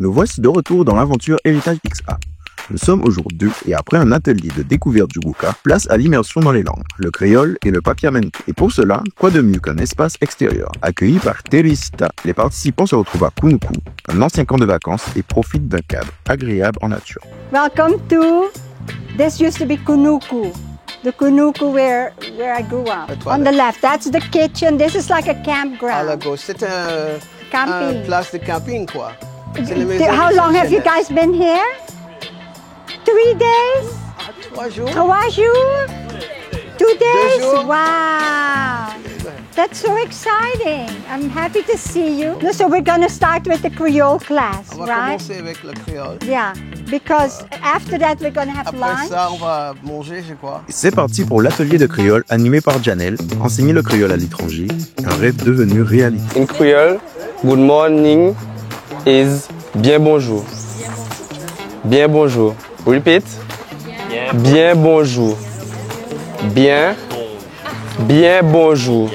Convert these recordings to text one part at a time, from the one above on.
Nous voici de retour dans l'aventure Héritage XA. Nous sommes au jour 2 et après un atelier de découverte du Gouka, place à l'immersion dans les langues, le créole et le papiamento. Et pour cela, quoi de mieux qu'un espace extérieur? Accueillis par Teresita, les participants se retrouvent à Kunuku, un ancien camp de vacances, et profitent d'un cadre agréable en nature. Welcome to, this used to be Kunuku. The Kunuku where I grew up. On the left, that's the kitchen. This is like a campground. À la gauche, c'est un place de camping, quoi. How long have you guys been here? 3 days? 3 jours. 3 jours? 2 days? 2 jours. Wow. That's so exciting. I'm happy to see you. So we're going to start with the Creole class, On va right? commencer avec le créole. Yeah, because after that we're going to have Après lunch. ça, on va manger, je crois. C'est parti pour l'atelier de créole animé par Janelle, enseigner le créole à l'étranger, un rêve devenu réalité. In Creole, good morning is bien bonjour. Bien bonjour. Repeat. Bien bonjour. Bien. Bien bonjour.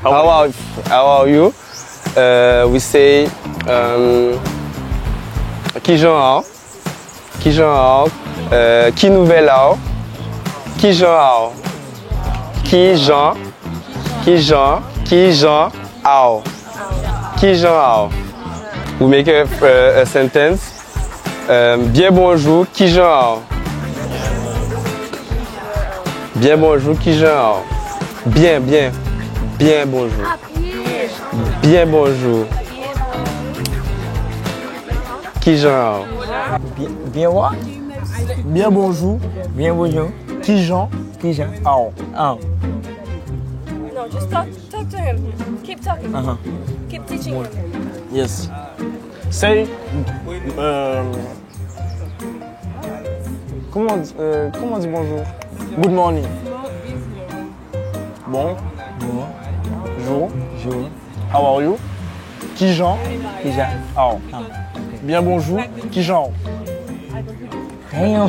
How are you? We say qui genre? Qui genre? Qui nouvelle heure? Qui genre? Qui genre? Qui genre? Qui genre? How? Qui genre? We make a sentence. Bien bonjour, qui genre? Bien bonjour, qui genre? Bien, bien, bien bonjour. Bien bonjour. Qui genre? Bien what? Bien bonjour. Bien bonjour. Qui Jean? Qui Jean? Oh. Oh. No, just talk to him. Keep talking. Keep teaching him. Yes. Say. Comment on dit bonjour? Good morning. Bon. Jour. Jour. How are you? Qui Jean? Qui Jean? Oh. Bien bonjour. Qui Jean?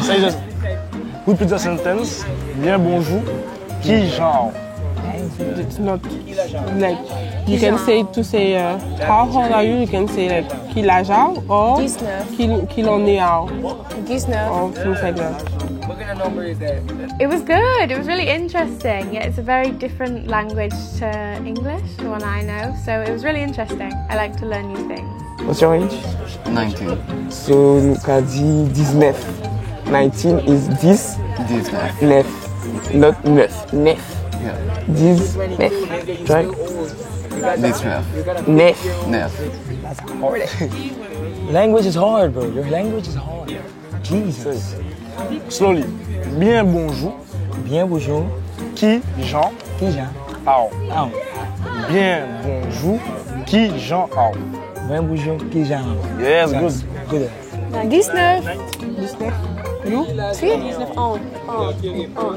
Say just. Repeat the sentence. Bien bonjour. Qui Jean? It's not like you can say to say how old are you? You can say like qu'il âge a or qu'il en est a. Or things like that. It was good. It was really interesting. Yeah, it's a very different language to English, the one I know. So it was really interesting. I like to learn new things. What's your age? 19. So, nous avons dit 19. 19 is 10. 19. 9. Not 9. 9. Yeah. 19. Try. 19. 9. 9. That's hard. Language is hard, bro. Your language is hard. Jesus. Slowly. Bien bonjour. Bien bonjour. Qui Jean? Qui Jean? Ao. Ao. Bien bonjour. Qui Jean? Ao. Bien bonjour. Qui Jean? Yes, good. Good. 19. 19. You? Si? 19 ans.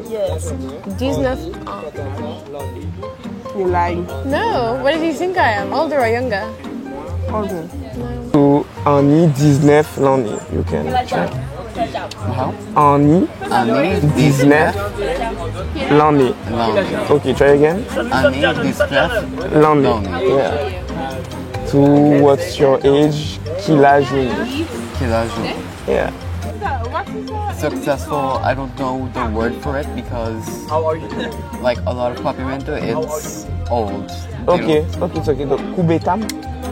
Yes. 19 ans. You're lying. No, what did you think I am? Older or younger? Older. So, on y 19 l'année. You can try. How? On y Année 19 l'année. Okay, try again. Année 19. L'année. L'année. Yeah. So, what's your age? Quel âge? Quel âge? Yeah. Successful, I don't know the word for it because like a lot of papiamento, it's old. Okay, okay, it's okay. The kubetam.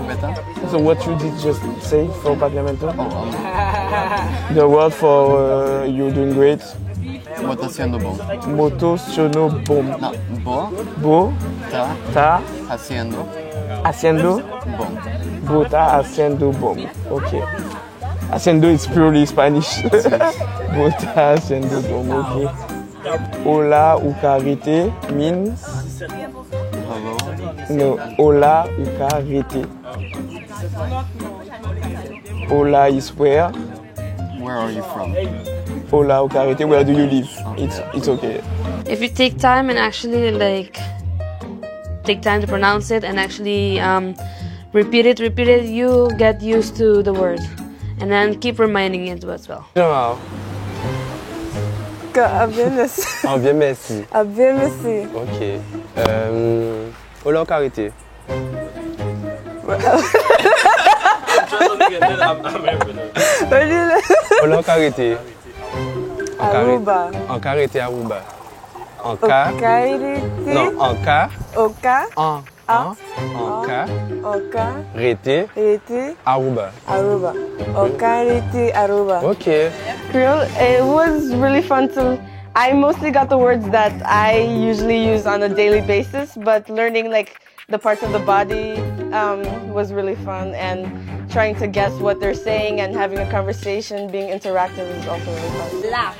Better? So what you did just say for papiamento? Oh, The word for you're doing great. Moto haciendo bom. Moto sono bom. No, bo, Bo ta haciendo haciendo bom. bo ta haciendo bom. Okay. Haciendo is purely Spanish. Bo ta haciendo bom. Okay. Hola ukarite means Hello. no. Hola ukarite. Hola is where. Where are you from? Hola ukarite. Where do you live? It's okay. If you take time and actually take time to pronounce it and actually repeat it, you get used to the word, and then keep reminding it as well. Genre. Bien, merci. Ah, bien, merci. Bien, merci. Ok. Hola, carité. Ola, en carité. Aruba. En carité, Aruba. En cas. Non, en cas. Oka. En cas. Oka. Rété. Aruba. Aruba. Okarete Aruba. Okay. Creole, it was really fun to. I mostly got the words that I usually use on a daily basis, but learning like the parts of the body was really fun, and trying to guess what they're saying and having a conversation, being interactive is also really fun. La.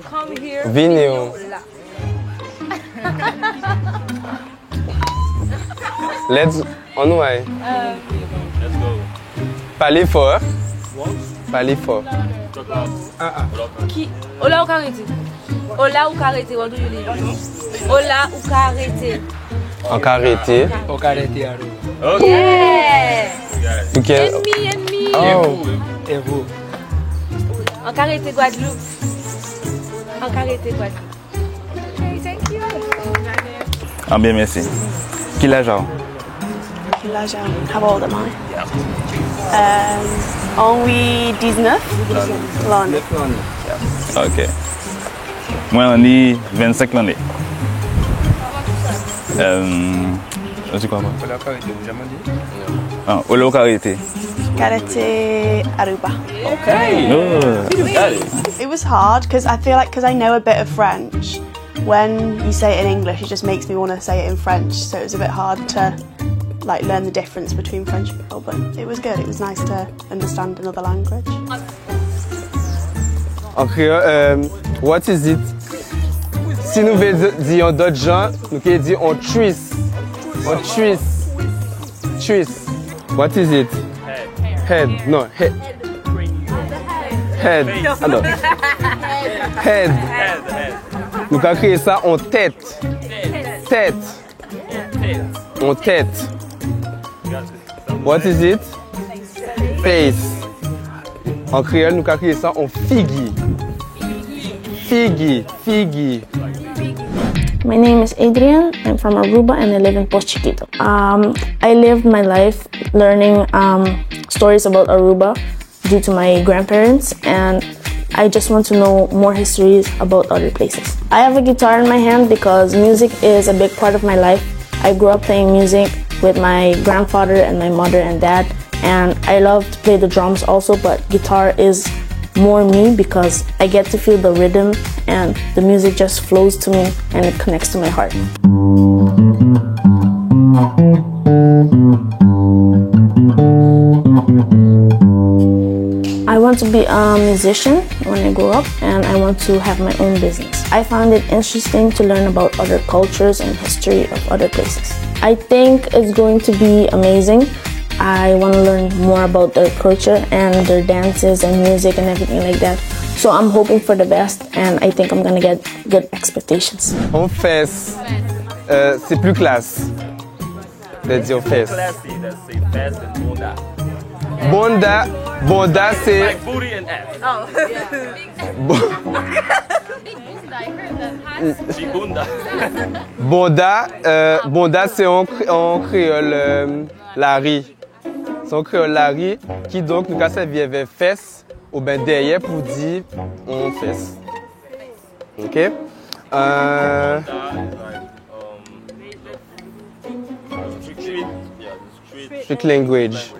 Come here. Vigno. Let's on way. Let's go. Parlez fort. Parlez fort. Qui? Ola ou carité? Ola ou carité? What do you leave? Ola ou carité? En carité. En carité, Aruba. Ok. Okay. Ennemi. Oh. Et vous? En carité Guadeloupe. En carité Guadeloupe. Okay, thank you. Ah bien, merci. Qui l'âge a? How old am I? Only 19. L'année. Ok. Moi, on est 25 l'année. Je sais quoi? Ola, carité, vous jamais dit? Ah, Ola ou carité? Karate Aruba. Okay. It was hard because I feel like because I know a bit of French, when you say it in English, it just makes me want to say it in French. So it was a bit hard to like learn the difference between French people, but it was good. It was nice to understand another language. En créole, what is it? Si nous disons d'autres gens, nous pouvons dire on twist. On twist. Twist. What is it? Head. No, head. Head. Alors. Head. Nous pouvons créer ça en tête. Tête. En tête. What is it? Face. En créole, nous pouvons créer ça en figgy. Figgy. Figgy. My name is Adrian. I'm from Aruba and I live in Post Chiquito. I lived my life learning stories about Aruba due to my grandparents, and I just want to know more histories about other places. I have a guitar in my hand because music is a big part of my life. I grew up playing music with my grandfather and my mother and dad, and I love to play the drums also, but guitar is more me because I get to feel the rhythm and the music just flows to me and it connects to my heart. I want to be a musician when I grow up, and I want to have my own business. I found it interesting to learn about other cultures and history of other places. I think it's going to be amazing. I want to learn more about their culture and their dances and music and everything like that. So I'm hoping for the best, and I think I'm going to get good expectations. En fesse, c'est plus classe de dire fesse. Bonda, bonda c'est... Like booty and ass. Oh. Bonda, bonda c'est en créole lari. C'est en créole lari qui donc nous casse bien vers fesse ou ben derrière pour dire on fesse. Ok? Street language.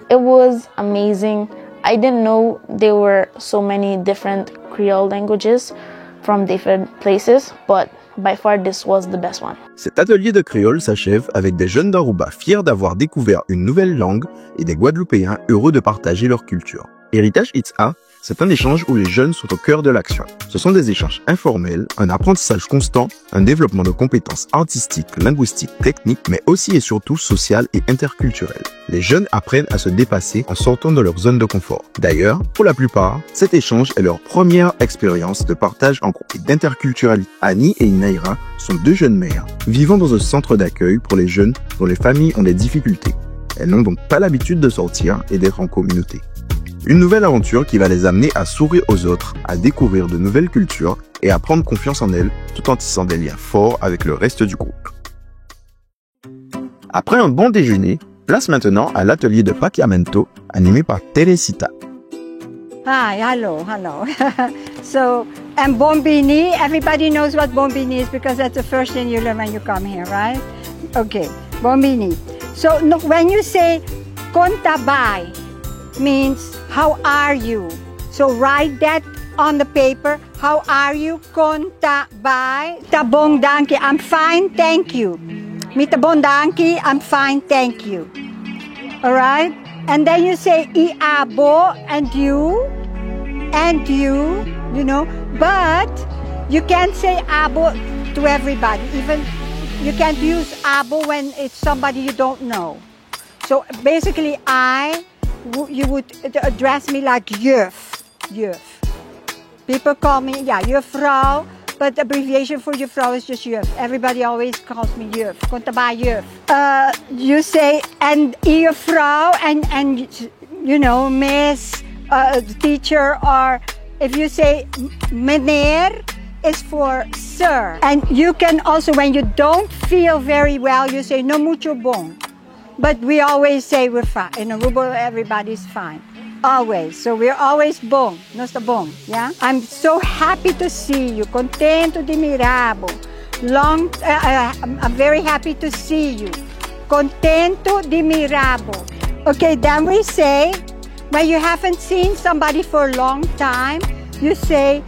It was amazing. I didn't know there were so many different Creole languages from different places, but by far this was the best one. Cet atelier de créole s'achève avec des jeunes d'Aruba fiers d'avoir découvert une nouvelle langue et des Guadeloupéens heureux de partager leur culture. Héritage It's A, c'est un échange où les jeunes sont au cœur de l'action. Ce sont des échanges informels, un apprentissage constant, un développement de compétences artistiques, linguistiques, techniques, mais aussi et surtout sociales et interculturelles. Les jeunes apprennent à se dépasser en sortant de leur zone de confort. D'ailleurs, pour la plupart, cet échange est leur première expérience de partage en groupe et d'interculturalité. Annie et Inaira sont deux jeunes mères, vivant dans un centre d'accueil pour les jeunes dont les familles ont des difficultés. Elles n'ont donc pas l'habitude de sortir et d'être en communauté. Une nouvelle aventure qui va les amener à s'ouvrir aux autres, à découvrir de nouvelles cultures et à prendre confiance en elles tout en tissant des liens forts avec le reste du groupe. Après un bon déjeuner, Place maintenant à l'atelier de papiamento animé par Teresita. Hi, hello. So, and bombini, everybody knows what bombini is because that's the first thing you learn when you come here, right? Okay, bombini. So, when you say kontabay, means how are you? So, write that on the paper. How are you? Kontabay. Tabong danki, I'm fine, thank you. Mitabong danki, I'm fine, thank you. All right? And then you say iabo and you, you know, but you can't say abo to everybody. Even you can't use abo when it's somebody you don't know. So basically you would address me like juf. People call me, juffrouw, but the abbreviation for juffrouw is just juf. Everybody always calls me juf. Kontabay juf. You say and juffrouw and you know, miss, teacher, or if you say meneer is for sir. And you can also, when you don't feel very well, you say no mucho bon. But we always say we're fine. In Aruba, everybody's fine. Always. So we're always bom. Nosta bom. Yeah? I'm so happy to see you. Contento de mirabo. I'm very happy to see you. Contento de mirabo. Okay, then we say, when you haven't seen somebody for a long time, you say,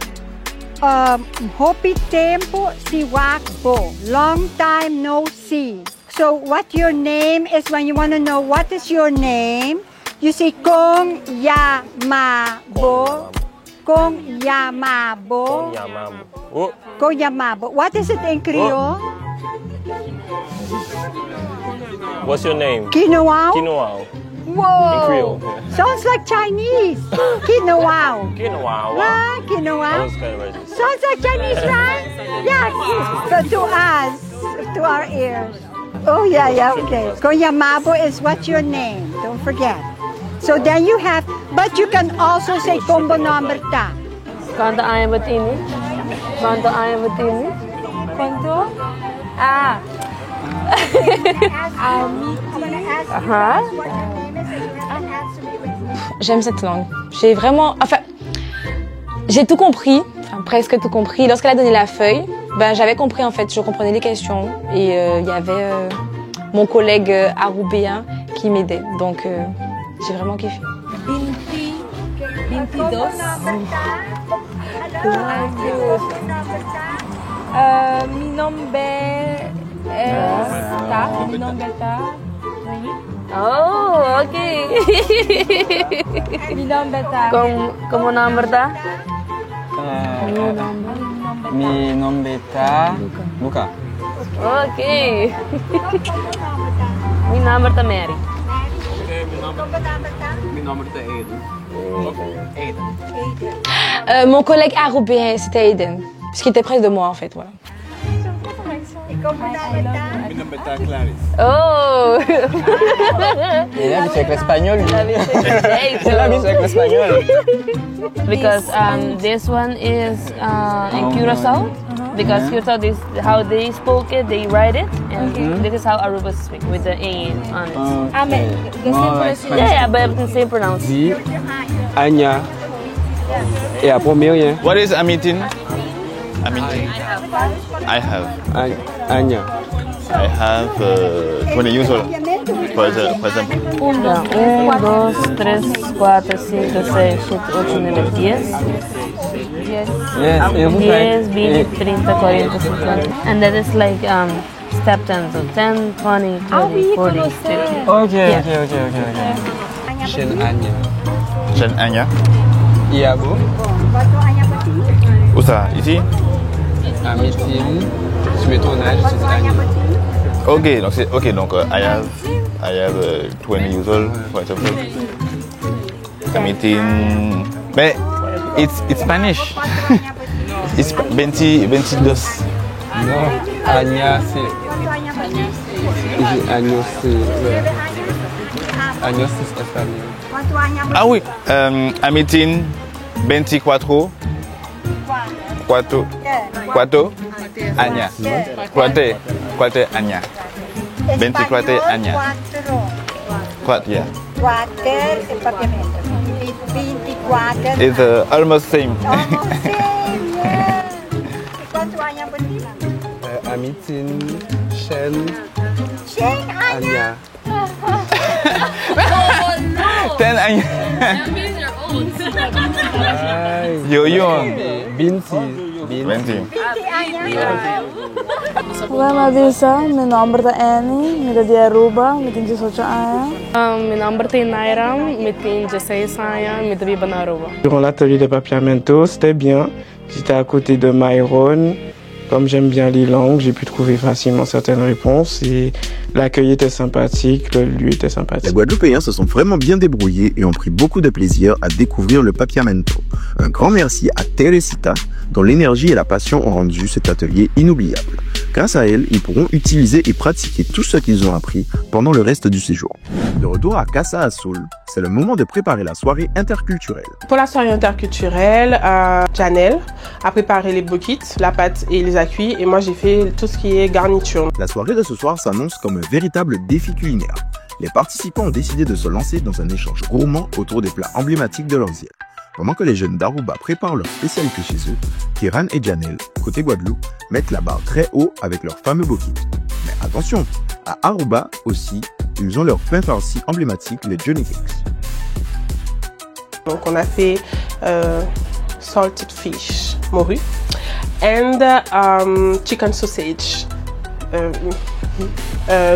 hopi tempo siwakbo. Long time no see. So what your name is, when you want to know what is your name, you say Kong Yamabo. Kong Yamabo. Kong Yamabo. What is it in Creole? What's your name? Kinoao. Kinoao. Whoa. In Creole. Sounds like Chinese. Kinoao. Kinoao. Right? Kinoao. Sounds like Chinese, right? Yes. But to us, to our ears. Oh, yeah, okay. Kong Yamabo is what's your name. Don't forget. So then you have, but you can also say combo number ta. Quanto ayam betini? Quanto ayam betini? Quanto? J'aime cette langue. J'ai vraiment, j'ai tout compris, presque tout compris. Lorsqu'elle a donné la feuille, j'avais compris en fait, je comprenais les questions et il y avait mon collègue aroubéen qui m'aidait. Donc j'ai vraiment kiffé. 22. Mi nombre está. Oh, okay. Mi nombre está. ¿Cómo nombre está? Mi nombre está Luca. Okay. Mi nombre está Mary. Mi nombre está Aiden. Mon collègue aroubéen, c'était Aiden, puisqu'il était près de moi en fait, voilà. Mi nombre está Clarice. Oh. Il a avec l'espagnol. Il a avec l'espagnol. Because this one is in Curacao. Because Curacao, this how they spoke it, they write it, and this is how Aruba speak with the A on it. Yeah, but everything's same pronounced. Anya. Et après rien. What is Amitin? Amitin. I have. Anya. I have 20 years old, for example. 1, 2, 3, 4, 5, 6, 7, 8, 9, 10. 10, 20, 30, 40, 50. And that is like step 10, so 10, 20, 30, 40, 50. Okay. Chen Anya. Iabo. Où ça? Ici? Amitin. Tu mets ton âge, c'est Anya. Donc I have 20 years old, for example. Amitin. But it's Spanish. It's 22. Non, Anya c'est. Años c'est espagnol. Ah oui, Amitin 24. Cuatro Anya. Cuate Anya. 24 Anya. yeah. Quater e papiamento. 24. It's almost same. Almost same, yeah. Quanto anni ang bambina? Amitin, Shen, Shen, Anya. Oh no! 10 Anya. That means they're old. Yoyon. Binti. Binti. Binti Anya. Olá, Madisa. Meu nome é Annie. Me de Aruba. Me tenho 18 anos. Meu nome é Nairam. Me tenho 16 anos. Me vivo na Aruba. Durant l'atelier de papiamento, c'était bien. J'étais à côté de Myron. Comme j'aime bien les langues, j'ai pu trouver facilement certaines réponses et l'accueil était sympathique, le lieu était sympathique. Les Guadeloupéens se sont vraiment bien débrouillés et ont pris beaucoup de plaisir à découvrir le papiamento. Un grand merci à Teresita, dont l'énergie et la passion ont rendu cet atelier inoubliable. Grâce à elle, ils pourront utiliser et pratiquer tout ce qu'ils ont appris pendant le reste du séjour. De retour à Casa Azul, c'est le moment de préparer la soirée interculturelle. Pour la soirée interculturelle, Janelle a préparé les bokits, la pâte et les cuits, et moi j'ai fait tout ce qui est garniture. La soirée de ce soir s'annonce comme un véritable défi culinaire. Les participants ont décidé de se lancer dans un échange gourmand autour des plats emblématiques de leurs îles. Pendant que les jeunes d'Aruba préparent leur spécialité chez eux, Kiran et Janelle, côté Guadeloupe, mettent la barre très haut avec leurs fameux bokits. Mais attention, à Aruba aussi, ils ont leur pain farci emblématique, les Johnny Cakes. Donc on a fait salted fish, morue, and chicken sausage,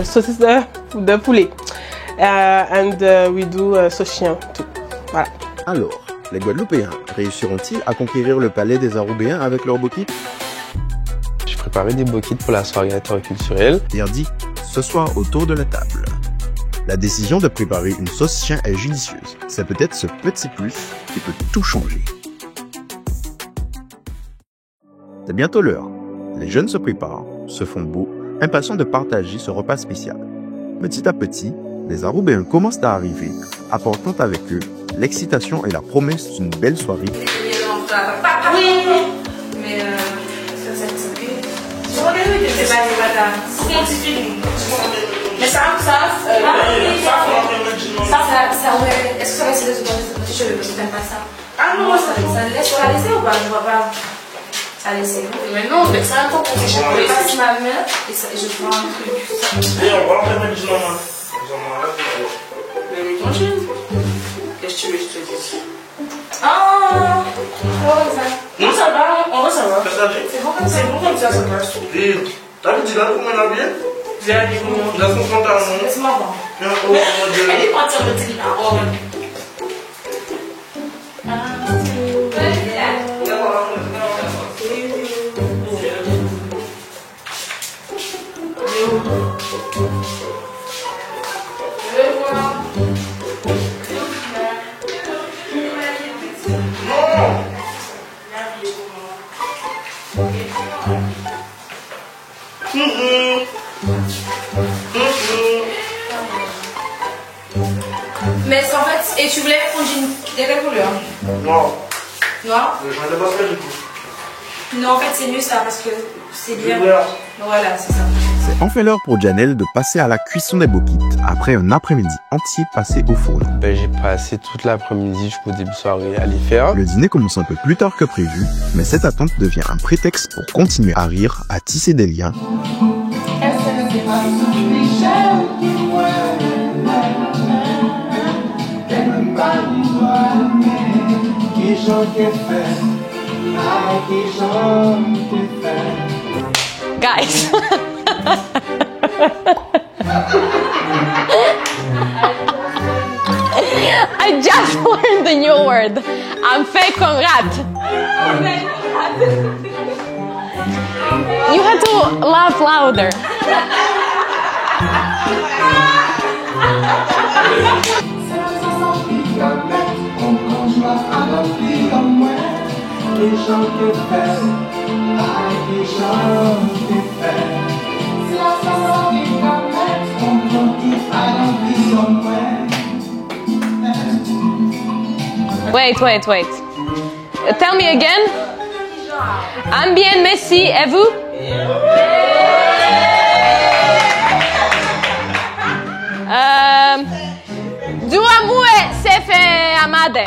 saucisse de poulet, and we do sauce chien too. Voilà. Alors, les Guadeloupéens réussiront-ils à conquérir le palais des Arubéens avec leurs bokits? J'ai préparé des bokits pour la soirée interculturelle. Bien dit, ce soir autour de la table. La décision de préparer une sauce chien est judicieuse. C'est peut-être ce petit plus qui peut tout changer. C'est bientôt l'heure. Les jeunes se préparent, se font beaux, impatients de partager ce repas spécial. Petit à petit, les Arubéens commencent à arriver, apportant avec eux l'excitation et la promesse d'une belle soirée. Oui, mais ça c'est pas mais ça, ouais. Est-ce que ça va essayer de se garder ce petit cheveu parce que t'aimes pas ça? Ah non, ça laisse sur la laisser ou pas? Je vois pas. Ça laisse. Mais non, mais c'est un temps pour que je passe ma main et je prends un truc. Et on va en faire un journal. Mais ton jeune. Qu'est-ce que tu veux que je te dise? Ah! Non, ça va, on va savoir. C'est bon comme ça. C'est bon comme ça, ça passe. T'as vu, tu l'as combien la bien? Laisse-moi voir. Elle est partie en petit là. Mais en fait, et tu voulais prendre de quelle couleur? Noir. Noir? J'en ai pas fait du coup. Non, en fait, c'est mieux ça parce que c'est bien. Voilà, c'est ça. C'est enfin l'heure pour Janelle de passer à la cuisson des bokits, après un après-midi entier passé au four. J'ai passé toute l'après-midi jusqu'au début de soirée à les faire. Le dîner commence un peu plus tard que prévu, mais cette attente devient un prétexte pour continuer à rire, à tisser des liens. Guys. I just learned the new word. I'm fake on rat. You had to laugh louder. Wait. Tell me again. I'm bien, merci. Et vous? Dua mue se fe amade.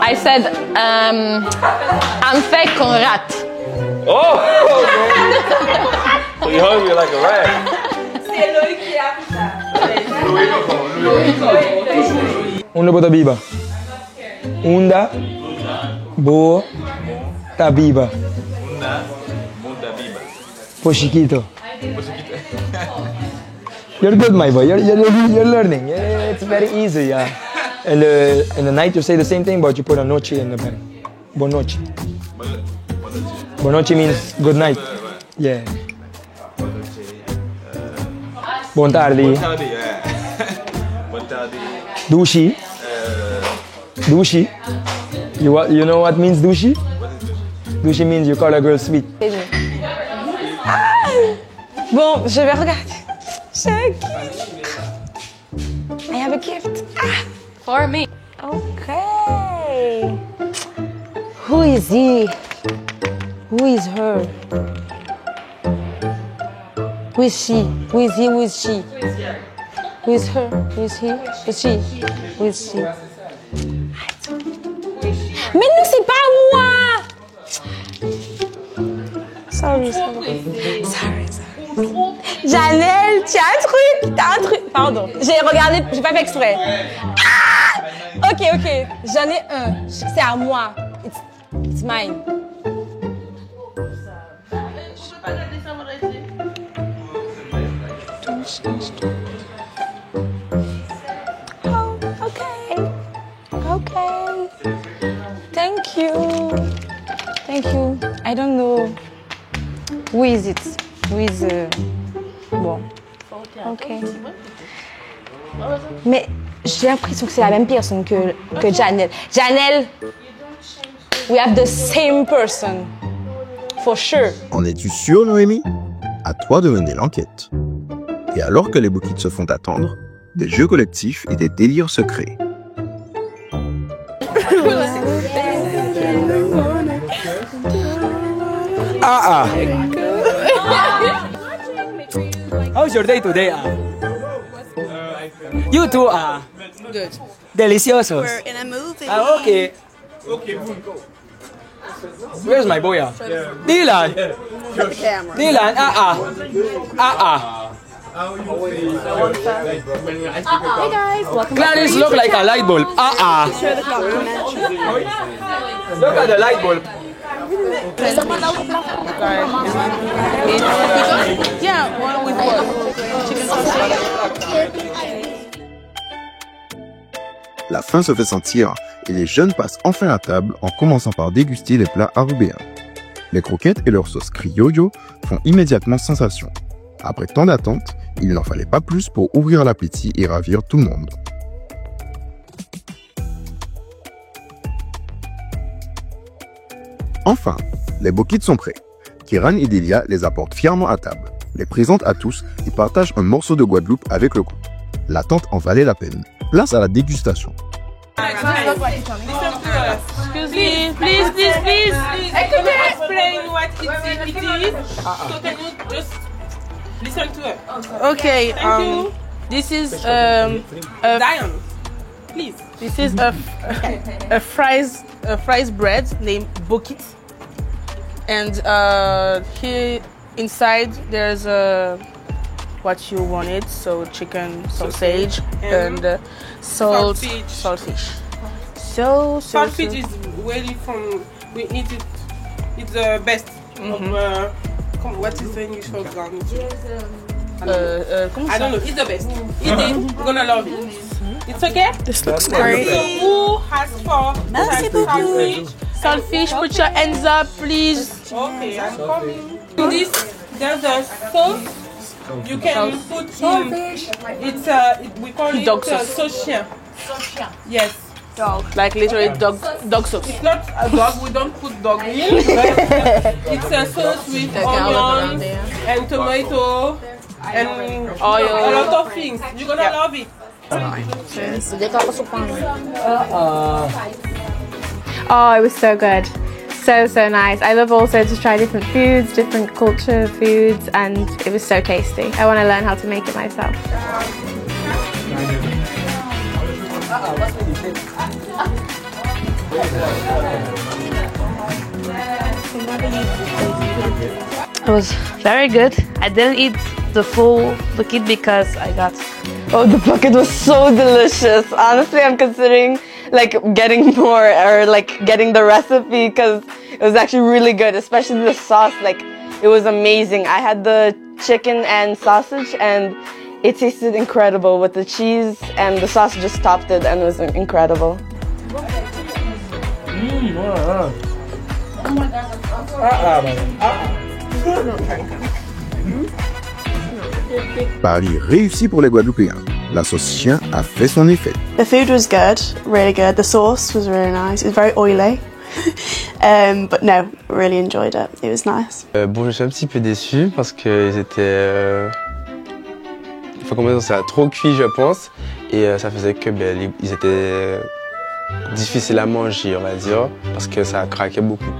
I said, I'm fake con rat. Oh! So you hungry like a rat. C'est Loïc qui a fait ça. Unda Botabiba. Unda Bo Tabiba. Pochiquito. You're good, my boy. You're learning. Yeah, it's very easy. Yeah. And in the night you say the same thing, but you put a noche in the back. Bonoche. Bonoche means good night. Yeah. Buon tardi. Douchi. Douchi. You know what means douchi? Douchi means you call a girl sweet. Bon, je vais regarder. Check. I have a gift. For me. Okay. Who is he? Who is her? Who is she? Who is he? Who is she? Who is her? Who is he? Who is she? Who is she? Mais non, c'est pas moi! Sorry. Janelle, tu as un truc, Pardon, j'ai regardé, j'ai pas fait exprès. Ah! Ok, j'en ai un. C'est à moi. It's mine. Oh, okay. Thank you. I don't know. Who is it? Who is bon. Ok. Mais j'ai l'impression que c'est la même personne que Janelle. Janelle, we have the same person. For sure. En es-tu sûr, Noémie? À toi de mener l'enquête. Et alors que les bouquets se font attendre, des jeux collectifs et des délires se créent. How's your day today? You too are Good. deliciosos. We're in a movie. Okay. Where's my boy? Dylan. Dylan. Hey guys, welcome Clarice look like a light bulb. Share the documentary. Look at the light bulb. Yeah, one with what? Chicken sausage. La faim se fait sentir et les jeunes passent enfin à table en commençant par déguster les plats arubéens. Les croquettes et leur sauce criollo font immédiatement sensation. Après tant d'attentes, il n'en fallait pas plus pour ouvrir l'appétit et ravir tout le monde. Enfin, les bokits sont prêts. Kiran et Delia les apportent fièrement à table, les présentent à tous et partagent un morceau de Guadeloupe avec le groupe. L'attente en valait la peine. Place à la dégustation. Excuse me, please. I couldn't explain what it is. So can you just listen to it? Okay. This is Diane, please. This is a fries bread named bokit, and here inside there's what you wanted, so chicken, sausage, and saltfish. Saltfish is really we eat it. It's the best. What is the English for garnish? I don't know. It's the best. Eat it. You're gonna love it. It's okay? This looks great. So who has for Saltfish, put your hands up, please. Okay, I'm coming. This, there's a sauce. You can put saltfish. We call it dog sauce. Sauchien. Yes. Dog. Like literally dog sauce. It's not a dog. We don't put dog in. It's a sauce with onions and tomato and oil. A lot of things. You're gonna love it. Oh, it was so good. so nice. I love also to try different foods, different culture foods, and it was so tasty. I want to learn how to make it myself. It was very good. I didn't eat the full bucket because I got... Oh, the bucket was so delicious. Honestly, I'm considering like getting more or like getting the recipe because it was actually really good, especially the sauce. Like it was amazing. I had the chicken and sausage and it tasted incredible with the cheese, and the sauce just topped it and it was incredible. Pari réussi pour les Guadeloupéens. La sauce chien a fait son effet. The food was good, really good. The sauce was really nice. It was very oily. But no, really enjoyed it. It was nice. Bon, je suis un petit peu déçu parce qu'ils étaient... Faut comment dire, ça a trop cuit, je pense. Et ça faisait que ils étaient difficiles à manger, on va dire, parce que ça craquait beaucoup.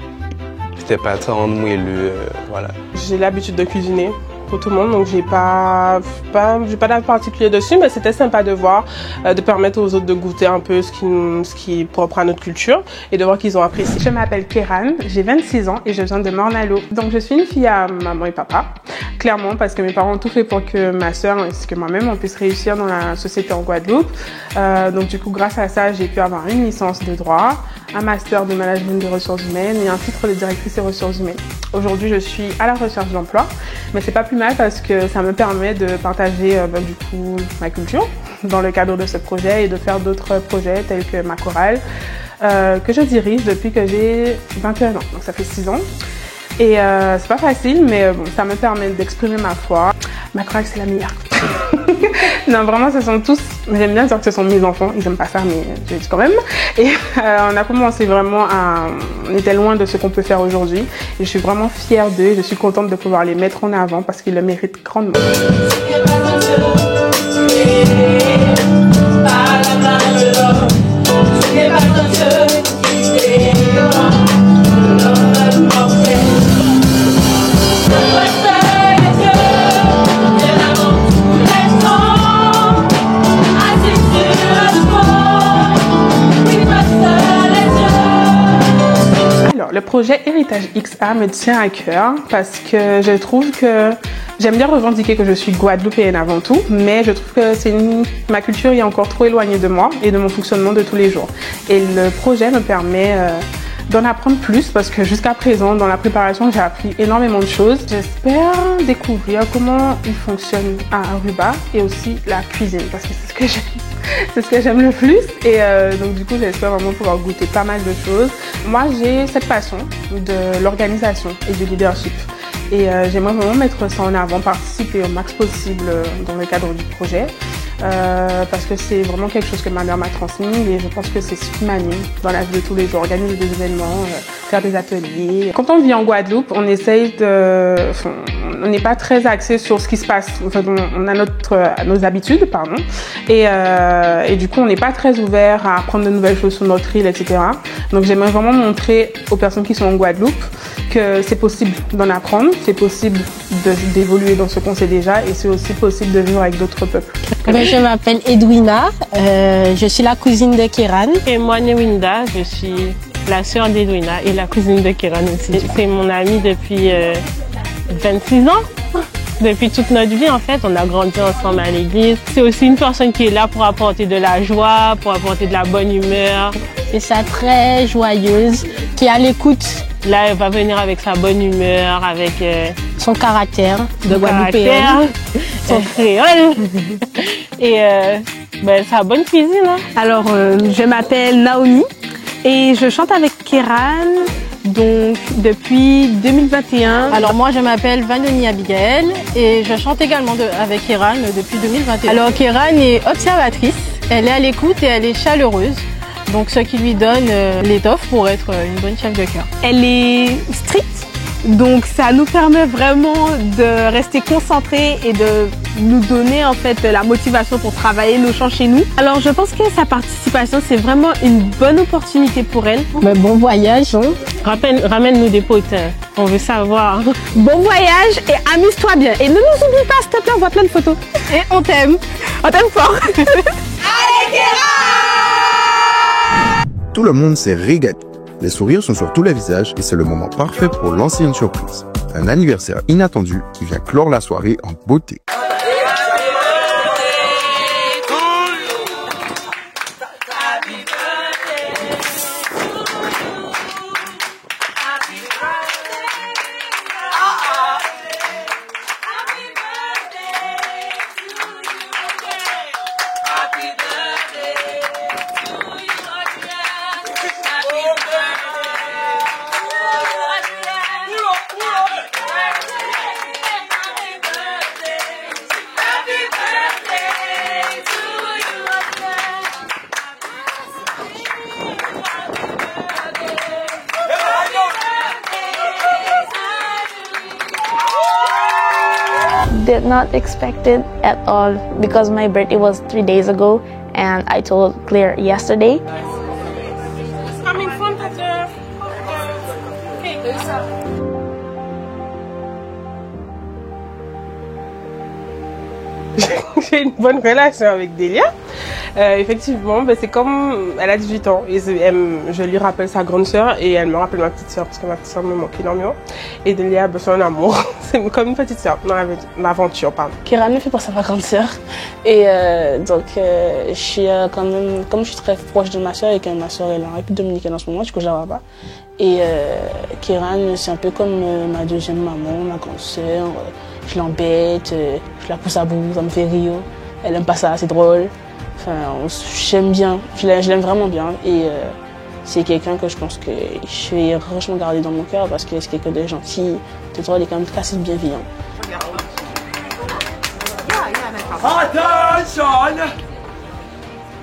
C'était pas tendre, moelleux, voilà. J'ai l'habitude de cuisiner pour tout le monde, donc j'ai pas d'avis particulier dessus, mais c'était sympa de voir, de permettre aux autres de goûter un peu ce qui est propre à notre culture et de voir qu'ils ont apprécié. Je m'appelle Kéran, j'ai 26 ans et je viens de Morne-à-l'Eau. Donc je suis une fille à maman et papa, clairement, parce que mes parents ont tout fait pour que ma sœur ainsi que moi-même on puisse réussir dans la société en Guadeloupe. Donc du coup, grâce à ça, j'ai pu avoir une licence de droit, un master de management des ressources humaines et un titre de directrice des ressources humaines. Aujourd'hui, je suis à la recherche d'emploi, mais c'est pas plus mal parce que ça me permet de partager du coup ma culture dans le cadre de ce projet et de faire d'autres projets tels que ma chorale que je dirige depuis que j'ai 21 ans, donc ça fait 6 ans. Et c'est pas facile, mais bon, ça me permet d'exprimer ma foi. Ma chorale, c'est la meilleure. Non, vraiment, ce sont tous, j'aime bien dire que ce sont mes enfants, ils aiment pas ça, mais je le dis quand même. Et on a commencé vraiment on était loin de ce qu'on peut faire aujourd'hui. Et je suis vraiment fière d'eux et je suis contente de pouvoir les mettre en avant parce qu'ils le méritent grandement. Le projet Héritage XA me tient à cœur parce que je trouve que j'aime bien revendiquer que je suis guadeloupéenne avant tout, mais je trouve que ma culture est encore trop éloignée de moi et de mon fonctionnement de tous les jours. Et le projet me permet d'en apprendre plus parce que jusqu'à présent, dans la préparation, j'ai appris énormément de choses. J'espère découvrir comment il fonctionne à Aruba et aussi la cuisine parce que c'est ce que j'aime. C'est ce que j'aime le plus et donc du coup j'espère vraiment pouvoir goûter pas mal de choses. Moi j'ai cette passion de l'organisation et du leadership et j'aimerais vraiment mettre ça en avant, participer au max possible dans le cadre du projet parce que c'est vraiment quelque chose que ma mère m'a transmis et je pense que c'est ce qui m'anime dans la vie de tous les jours, organiser des événements, faire des ateliers. Quand on vit en Guadeloupe, on essaye on n'est pas très axé sur ce qui se passe. Enfin, on a nos habitudes, pardon, et du coup, on n'est pas très ouvert à apprendre de nouvelles choses sur notre île, etc. Donc, j'aimerais vraiment montrer aux personnes qui sont en Guadeloupe que c'est possible d'en apprendre, c'est possible d'évoluer dans ce qu'on sait déjà, et c'est aussi possible de vivre avec d'autres peuples. Je m'appelle Edwina, je suis la cousine de Kéran. Et moi, Newinda, je suis la sœur d'Edwina et la cousine de Kéran aussi. C'est mon amie depuis 26 ans. Depuis toute notre vie, en fait, on a grandi ensemble à l'église. C'est aussi une personne qui est là pour apporter de la joie, pour apporter de la bonne humeur. C'est ça, très joyeuse, qui est à l'écoute. Là, elle va venir avec sa bonne humeur, avec son caractère de Guadeloupéenne, son créole et sa bonne cuisine. Hein. Alors, je m'appelle Naomi et je chante avec Kéran. Donc, depuis 2021. Alors, moi, je m'appelle Vanoni Abigail et je chante également avec Kéran depuis 2021. Alors, Kéran est observatrice, elle est à l'écoute et elle est chaleureuse. Donc, ce qui lui donne l'étoffe pour être une bonne chef de chœur. Elle est stricte, Donc ça nous permet vraiment de rester concentrés et de nous donner en fait la motivation pour travailler nos chants chez nous. Alors je pense que sa participation c'est vraiment une bonne opportunité pour elle. Mais bon voyage. Ramène-nous des potins. On veut savoir. Bon voyage et amuse-toi bien. Et ne nous oublie pas s'il te plaît, on voit plein de photos. Et on t'aime. On t'aime fort. Tout le monde s'est régalé. Les sourires sont sur tous les visages et c'est le moment parfait pour lancer une surprise. Un anniversaire inattendu qui vient clore la soirée en beauté. Did not expect it at all because my birthday was 3 days ago and I told Claire yesterday. Come in front of the cake. J'ai une bonne relation avec Delia. Effectivement, c'est comme elle a 18 ans et je lui rappelle sa grande sœur et elle me rappelle ma petite sœur parce que ma petite sœur me manque énormément. Et Delia, c'est un amour, c'est comme une petite sœur dans l'aventure, pardon. Kéran me fait penser à ma grande sœur et donc je suis quand même, comme je suis très proche de ma sœur et que ma sœur est en République dominicaine en ce moment, du coup je la vois pas. Et Kéran, c'est un peu comme ma deuxième maman, ma grande sœur. Je l'embête, je la pousse à bout, ça me fait rire. Elle aime pas ça, c'est drôle. Enfin, j'aime bien, je l'aime vraiment bien. Et c'est quelqu'un que je pense que je vais franchement garder dans mon cœur parce que c'est quelqu'un de gentil, de drôle et quand même assez bienveillant. Attention!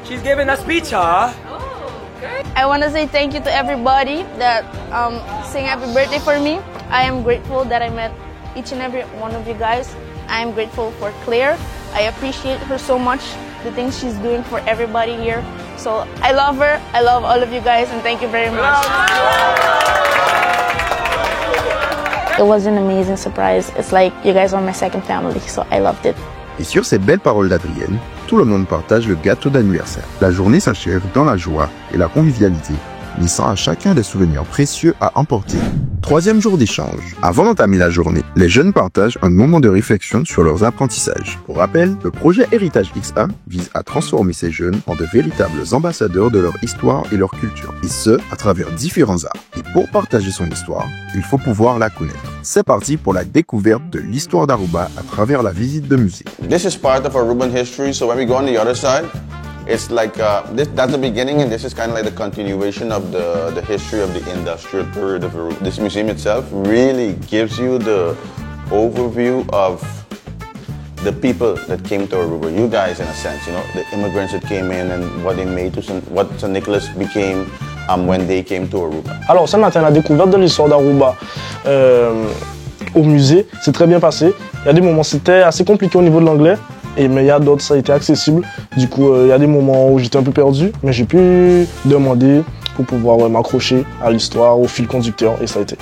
She's giving a speech, huh? I want to say thank you to everybody that sang happy birthday for me. I am grateful that I met each and every one of you guys. I am grateful for Claire. I appreciate her so much, the things she's doing for everybody here. So I love her, I love all of you guys, and thank you very much. It was an amazing surprise. It's like you guys are my second family, so I loved it. Et sur ces belles paroles d'Adrienne, tout le monde partage le gâteau d'anniversaire. La journée s'achève dans la joie et la convivialité, laissant à chacun des souvenirs précieux à emporter. Troisième jour d'échange. Avant d'entamer la journée, les jeunes partagent un moment de réflexion sur leurs apprentissages. Pour rappel, le projet Héritage XA vise à transformer ces jeunes en de véritables ambassadeurs de leur histoire et leur culture, et ce, à travers différents arts. Et pour partager son histoire, il faut pouvoir la connaître. C'est parti pour la découverte de l'histoire d'Aruba à travers la visite de musée. This is part of Aruban history, so when we go on the other side, it's like that's the beginning, and this is kind of like the continuation of the history of the industrial period of Aruba. This museum itself really gives you the overview of the people that came to Aruba. You guys, in a sense, you know, the immigrants that came in and what they made to what St. Nicholas became when they came to Aruba. Alors ce matin, la découverte de l'histoire d'Aruba au musée s'est très bien passé. Il y a des moments, c'était assez compliqué au niveau de l'anglais. Mais il y a d'autres, ça a été accessible. Du coup, il y a des moments où j'étais un peu perdu, mais j'ai pu demander pour pouvoir m'accrocher à l'histoire, au fil conducteur, et ça a été.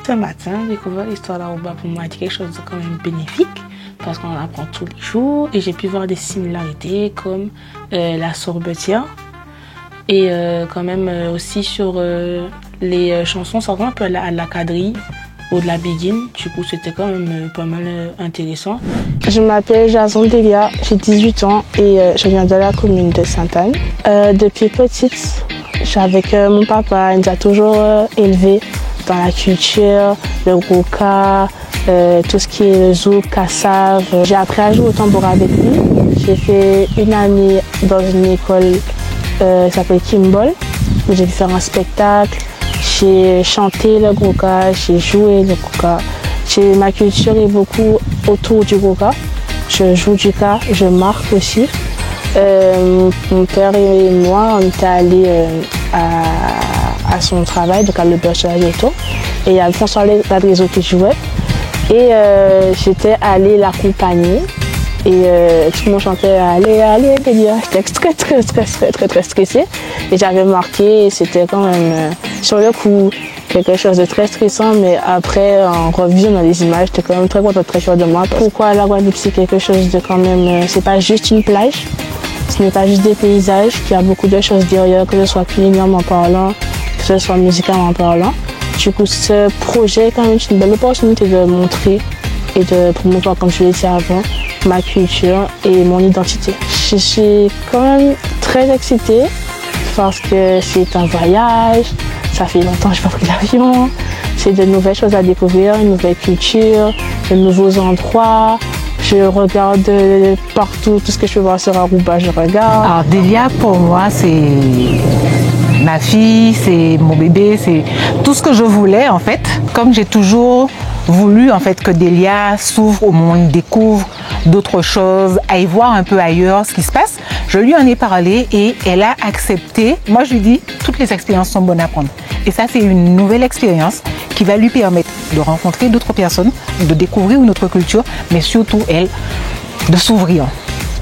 Ce matin, découvrir l'histoire d'Aruba pour moi était quelque chose de quand même bénéfique parce qu'on apprend tous les jours et j'ai pu voir des similarités comme la sorbetière et quand même aussi sur les chansons, ça ressemble un peu à la quadrille ou de la biguine. Du coup, c'était quand même pas mal intéressant. Je m'appelle Jason Delia, j'ai 18 ans et je viens de la commune de Sainte-Anne. Depuis petite, avec mon papa, il nous a toujours élevés dans la culture, le gouka, tout ce qui est le zouk, kassav. J'ai appris à jouer au tambour avec lui. J'ai fait une année dans une école qui s'appelle Kimball, où j'ai pu faire un spectacle. J'ai chanté le gouka, j'ai joué le gouka. Ma culture est beaucoup autour du gouka. Je joue du ka, je marque aussi. Mon père et moi, on était allés à son travail, donc à le bergerie et tout. Et il y avait François Ladrézo qui jouait. Et j'étais allée l'accompagner. Et tout le monde chantait allez, allez, Delia. J'étais très stressée. Et j'avais marqué, et c'était quand même sur le coup quelque chose de très stressant, mais après en revisionnant les images, j'étais quand même très contente, très fière de moi. Pourquoi la Guadeloupe, c'est quelque chose de quand même, c'est pas juste une plage, ce n'est pas juste des paysages, qu'il y a beaucoup de choses derrière, que ce soit culinairement parlant, que ce soit musicalement parlant. Du coup, ce projet est quand même une belle opportunité de montrer et de promouvoir, comme je l'ai dit avant, ma culture et mon identité. Je suis quand même très excitée parce que c'est un voyage, ça fait longtemps que je n'ai pas pris l'avion, c'est de nouvelles choses à découvrir, une nouvelle culture, de nouveaux endroits. Je regarde partout, tout ce que je peux voir sur Aruba, je regarde. Alors Delia, pour moi, c'est ma fille, c'est mon bébé, c'est tout ce que je voulais en fait. Comme j'ai toujours voulu en fait que Delia s'ouvre au monde, découvre d'autres choses, aille voir un peu ailleurs ce qui se passe. Je lui en ai parlé et elle a accepté. Moi je lui dis, toutes les expériences sont bonnes à prendre. Et ça c'est une nouvelle expérience qui va lui permettre de rencontrer d'autres personnes, de découvrir une autre culture, mais surtout elle, de s'ouvrir.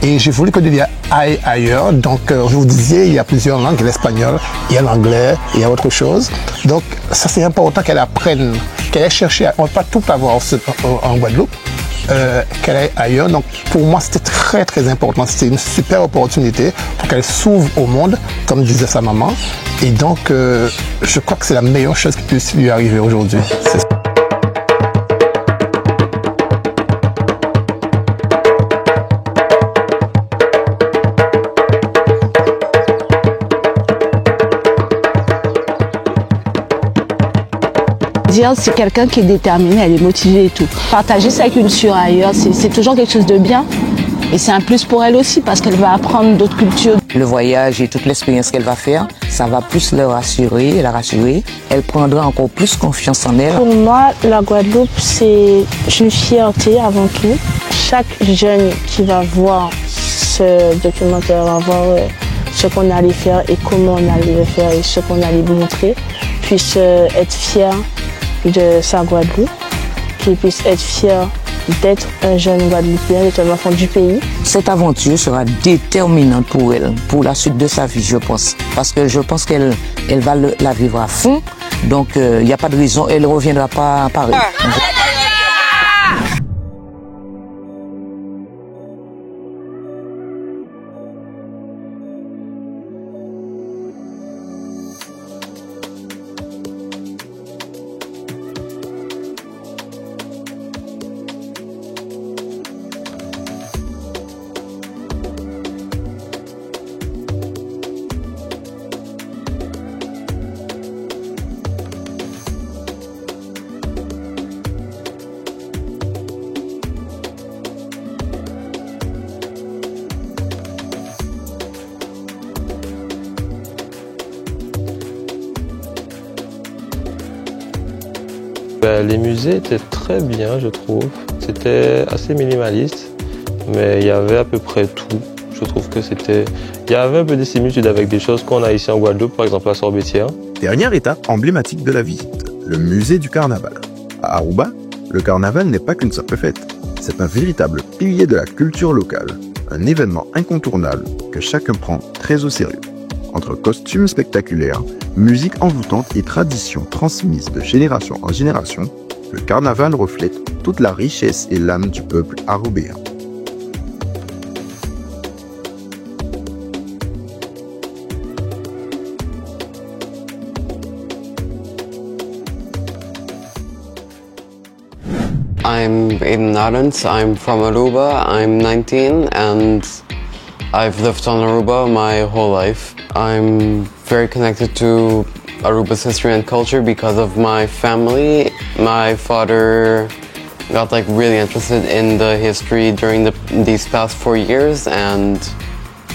Et j'ai voulu que Delia aille ailleurs. Donc, je vous disais, il y a plusieurs langues. Il y a l'espagnol, il y a l'anglais, il y a autre chose. Donc, ça, c'est important qu'elle apprenne, qu'elle ait cherché. On ne peut pas tout avoir en Guadeloupe, qu'elle aille ailleurs. Donc, pour moi, c'était très, très important. C'était une super opportunité pour qu'elle s'ouvre au monde, comme disait sa maman. Et donc, je crois que c'est la meilleure chose qui puisse lui arriver aujourd'hui. C'est quelqu'un qui est déterminé, elle est motivée et tout. Partager sa culture ailleurs, c'est toujours quelque chose de bien. Et c'est un plus pour elle aussi parce qu'elle va apprendre d'autres cultures. Le voyage et toute l'expérience qu'elle va faire, ça va plus la rassurer. Elle prendra encore plus confiance en elle. Pour moi, la Guadeloupe, c'est une fierté avant tout. Chaque jeune qui va voir ce documentaire va voir ce qu'on allait faire et comment on allait le faire et ce qu'on allait montrer, puisse être fier de sa Guadeloupe, qu'il puisse être fier d'être un jeune Guadeloupéen, d'être un enfant du pays. Cette aventure sera déterminante pour elle, pour la suite de sa vie, je pense. Parce que je pense qu'elle va la vivre à fond. Donc, il n'y a pas de raison, elle ne reviendra pas à Paris. Les musées étaient très bien, je trouve. C'était assez minimaliste, mais il y avait à peu près tout. Je trouve que il y avait un peu des similitudes avec des choses qu'on a ici en Guadeloupe, par exemple la sorbetière. Dernière étape emblématique de la visite, le musée du carnaval. À Aruba, le carnaval n'est pas qu'une simple fête. C'est un véritable pilier de la culture locale, un événement incontournable que chacun prend très au sérieux. Entre costumes spectaculaires, musique envoûtante et traditions transmises de génération en génération, le carnaval reflète toute la richesse et l'âme du peuple arubéen. I'm Aiden Adams, I'm from Aruba, I'm 19 and I've lived on Aruba my whole life. I'm very connected to Aruba's history and culture because of my family. My father got really interested in the history during these past 4 years and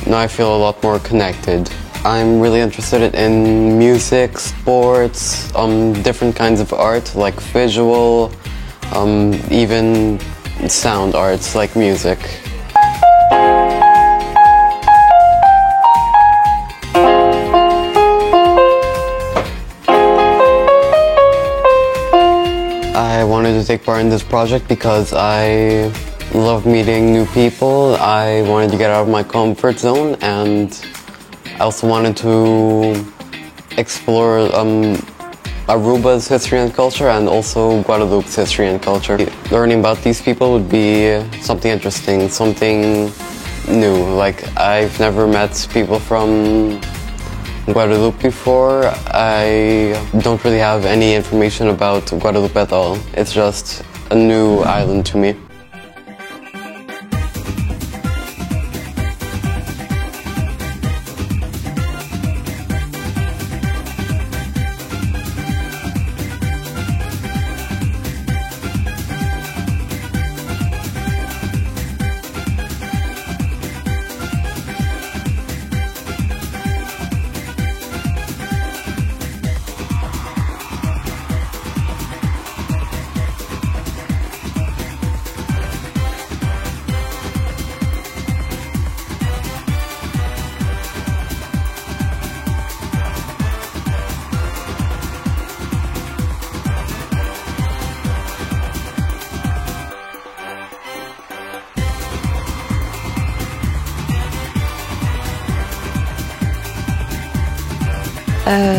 now I feel a lot more connected. I'm really interested in music, sports, different kinds of art like visual, even sound arts like music. I wanted to take part in this project because I love meeting new people. I wanted to get out of my comfort zone and I also wanted to explore Aruba's history and culture and also Guadeloupe's history and culture. Learning about these people would be something interesting, something new. I've never met people from Guadeloupe before. I don't really have any information about Guadeloupe at all. It's just a new island to me.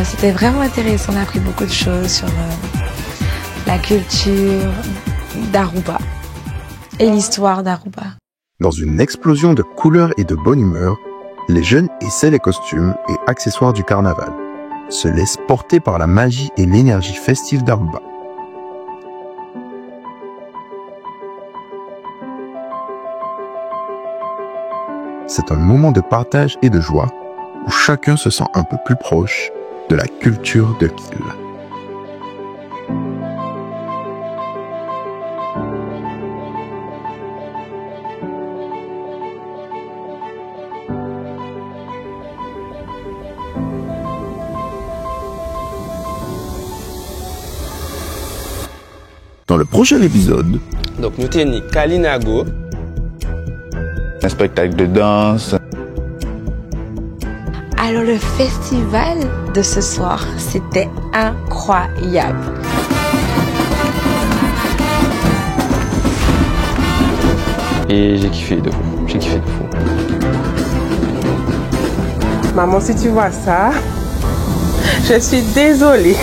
C'était vraiment intéressant, on a appris beaucoup de choses sur la culture d'Aruba et l'histoire d'Aruba. Dans une explosion de couleurs et de bonne humeur, les jeunes essaient les costumes et accessoires du carnaval, se laissent porter par la magie et l'énergie festive d'Aruba. C'est un moment de partage et de joie où chacun se sent un peu plus proche de la culture de l'île. Dans le prochain épisode, donc nous tenons Kalinago, un spectacle de danse. Alors le festival de ce soir, c'était incroyable. Et j'ai kiffé de fou, Maman, si tu vois ça, je suis désolée.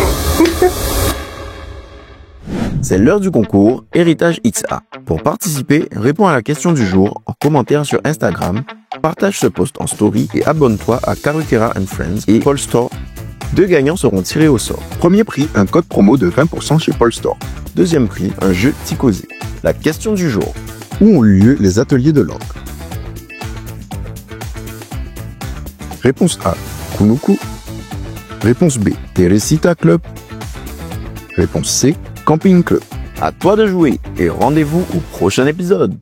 C'est l'heure du concours Héritage XA. Pour participer, réponds à la question du jour en commentaire sur Instagram, partage ce post en story et abonne-toi à Carutera & Friends et Polstore. 2 gagnants seront tirés au sort. Premier prix, un code promo de 20% chez Polstore. Deuxième prix, un jeu Ticosé. La question du jour. Où ont eu lieu les ateliers de langue? Réponse A, Kunuku. Réponse B, Teresita Club. Réponse C, Camping Club. À toi de jouer et rendez-vous au prochain épisode.